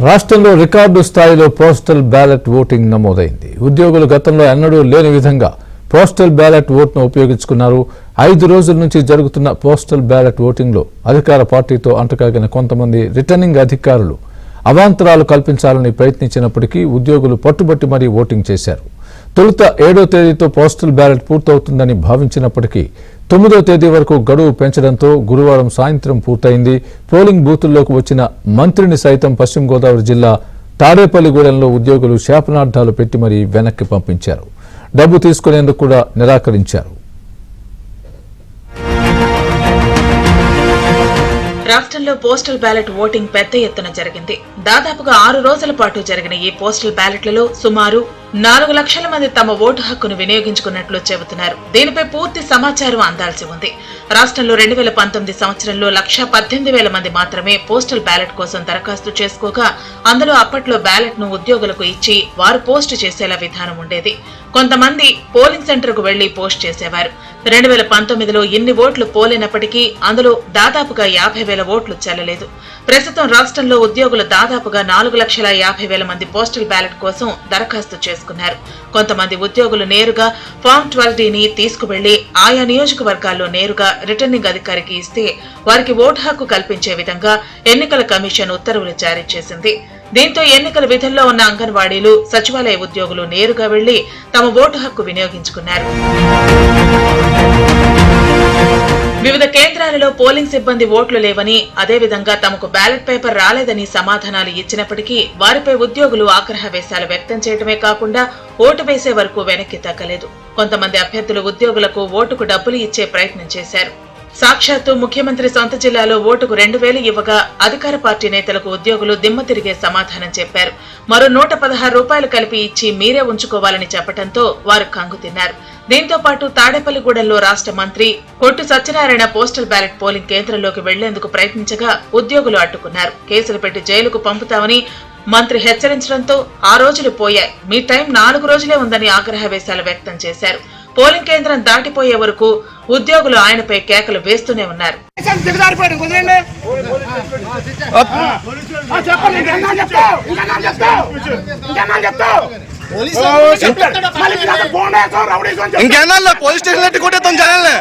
రాష్ట్రంలో రికార్డు స్థాయిలో postal ballot voting నమోదైంది. ఉద్యోగులు గతంలో ఎన్నడూ లేని విధంగా పోస్టల్ బ్యాలెట్ ఓటును ఉపయోగించుకున్నారు. 5 రోజుల నుంచి జరుగుతున్న పోస్టల్ బ్యాలెట్ ఓటింగ్లో అధికార పార్టీతో అంటకాగిన కొంతమంది రిటర్నింగ్ అధికారులు అవాంతరాలు కల్పించాలని ప్రయత్నించినప్పటికీ ఉద్యోగులు పట్టుబట్టి మరీ ఓటింగ్ చేశారు. తొలుత 7వ తేదీతో పోస్టల్ బ్యాలెట్ పూర్తవుతుందని భావించినప్పటికీ 9వ తేదీ వరకు గడువు పెంచడంతో గురువారం సాయంత్రం పూర్తయింది. పోలింగ్ బూతుల్లోకి వచ్చిన మంత్రిని సైతం పశ్చిమ గోదావరి జిల్లా తాడేపల్లిగూడెంలో ఉద్యోగులు శాపనార్థాలు పెట్టి మరీ వెనక్కి పంపించారు. డబ్బు తీసుకునేందుకు కూడా నిరాకరించారు. రాష్ట్రంలో పోస్టల్ బ్యాలెట్ ఓటింగ్ పెద్ద ఎత్తున జరిగింది. దాదాపుగా 6 రోజుల పాటు జరిగిన ఈ పోస్టల్ బ్యాలెట్లలో సుమారు 4 లక్షల మంది తమ ఓటు హక్కును వినియోగించుకున్నట్లు చెబుతున్నారు. దీనిపై పూర్తి సమాచారం అందాల్సి ఉంది. రాష్ట్రంలో 2019 సంవత్సరంలో 1,18,000 మంది మాత్రమే పోస్టల్ బ్యాలెట్ కోసం దరఖాస్తు చేసుకోగా అందులో అప్పట్లో బ్యాలెట్ ను ఉద్యోగులకు ఇచ్చి వారు పోస్ట్ చేసేలా విధానం ఉండేది. కొంతమంది పోలింగ్ సెంటర్ కు వెళ్లి పోస్ట్ చేసేవారు. 2019లో ఇన్ని ఓట్లు పోలినప్పటికీ అందులో దాదాపుగా 50,000 ఓట్లు చెల్లలేదు. ప్రస్తుతం రాష్ట్రంలో ఉద్యోగులు దాదాపుగా 4,50,000 మంది పోస్టల్ బ్యాలెట్ కోసం దరఖాస్తు చేసుకున్నారు. కొంతమంది ఉద్యోగులు నేరుగా ఫామ్ 12ని తీసుకువెళ్లి ఆయా నియోజకవర్గాల్లో నేరుగా రిటర్నింగ్ అధికారికి ఇస్తే వారికి ఓటు హక్కు కల్పించే విధంగా ఎన్నికల కమిషన్ ఉత్తర్వులు జారీ చేసింది. దీంతో ఎన్నికల విధుల్లో ఉన్న అంగన్వాడీలు, సచివాలయ ఉద్యోగులు నేరుగా వెళ్లి తమ ఓటు హక్కు వినియోగించుకున్నారు. వివిధ కేంద్రాలలో పోలింగ్ సిబ్బంది ఓట్లు లేవని, అదేవిధంగా తమకు బ్యాలెట్ పేపర్ రాలేదని సమాధానాలు ఇచ్చినప్పటికీ వారిపై ఉద్యోగులు ఆగ్రహవేశాలు వ్యక్తం చేయడమే కాకుండా ఓటు వేసే వరకు వెనక్కి తగ్గలేదు. కొంతమంది అభ్యర్థులు ఉద్యోగులకు ఓటుకు డబ్బులు ఇచ్చే ప్రయత్నం చేశారు. సాక్షాత్తు ముఖ్యమంత్రి సొంత జిల్లాలో ఓటుకు 2,000 ఇవ్వగా అధికార పార్టీ నేతలకు ఉద్యోగులు దిమ్మ తిరిగే సమాధానం చెప్పారు. మరో 116 రూపాయలు కలిపి ఇచ్చి మీరే ఉంచుకోవాలని చెప్పడంతో వారు కంగు తిన్నారు. దీంతో పాటు తాడేపల్లిగూడెంలో రాష్ట్ర మంత్రి కొట్టు సత్యనారాయణ పోస్టల్ బ్యాలెట్ పోలింగ్ కేంద్రంలోకి వెళ్లేందుకు ప్రయత్నించగా ఉద్యోగులు అడ్డుకున్నారు. కేసులు పెట్టి జైలుకు పంపుతామని మంత్రి హెచ్చరించడంతో 6 రోజులు పోయాయి, మీ టైం 4 రోజులే ఉందని ఆగ్రహవేశాలు వ్యక్తం చేశారు. పోలింగ్ కేంద్రం దాటిపోయే వరకు ఉద్యోగులు ఆయనపై కేకలు వేస్తూనే ఉన్నారు. ఇంకేనా పోలీస్ స్టేషన్ కొట్టేస్తాం జనాలే.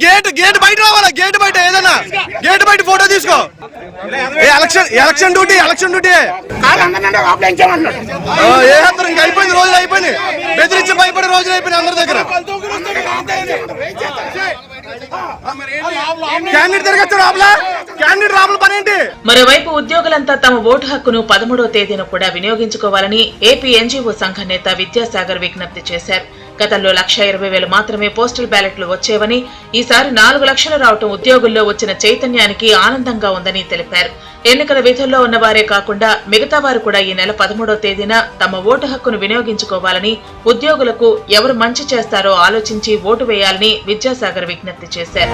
గేట్ బయట రావాలా, గేట్ బయట ఏదైనా గేట్ బయట ఫోటో తీసుకో. ఎలక్షన్ డ్యూటీ ఇంకా అయిపోయింది, రోజులు అయిపోయినాయి. బెదిరించి భయపడే రోజులు అయిపోయినాయి అందరి దగ్గర. మరోవైపు ఉద్యోగులంతా తమ ఓటు హక్కును 13వ తేదీన కూడా వినియోగించుకోవాలని ఏపీ ఎన్జీఓ సంఘ నేత విద్యాసాగర్ విజ్ఞప్తి చేశారు. గతంలో 1,20,000 మాత్రమే పోస్టల్ బ్యాలెట్లు వచ్చేవని, ఈసారి 4 లక్షలు రావటం ఉద్యోగుల్లో వచ్చిన చైతన్యానికి ఆనందంగా ఉందని తెలిపారు. ఎన్నికల విధుల్లో ఉన్నవారే కాకుండా మిగతా వారు కూడా ఈ నెల 13వ తేదీన తమ ఓటు హక్కును వినియోగించుకోవాలని, ఉద్యోగులకు ఎవరు మంచి చేస్తారో ఆలోచించి ఓటు వేయాలని విద్యాసాగర్ విజ్ఞప్తి చేశారు.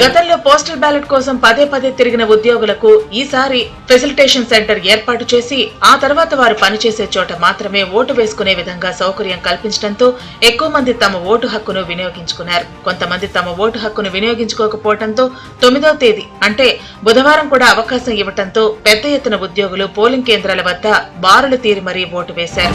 గతంలో పోస్టల్ బ్యాలెట్ కోసం పదే తిరిగిన ఉద్యోగులకు ఈసారి ఫెసిలిటేషన్ సెంటర్ ఏర్పాటు చేసి ఆ తర్వాత వారు పనిచేసే చోట మాత్రమే ఓటు వేసుకునే విధంగా సౌకర్యం కల్పించడంతో ఎక్కువ మంది తమ ఓటు హక్కును వినియోగించుకున్నారు. కొంతమంది తమ ఓటు హక్కును వినియోగించుకోకపోవడంతో 9వ తేదీ అంటే బుధవారం కూడా అవకాశం ఇవ్వడంతో పెద్ద ఎత్తున ఉద్యోగులు పోలింగ్ కేంద్రాల వద్ద బారులు తీరి మరీ ఓటు వేశారు.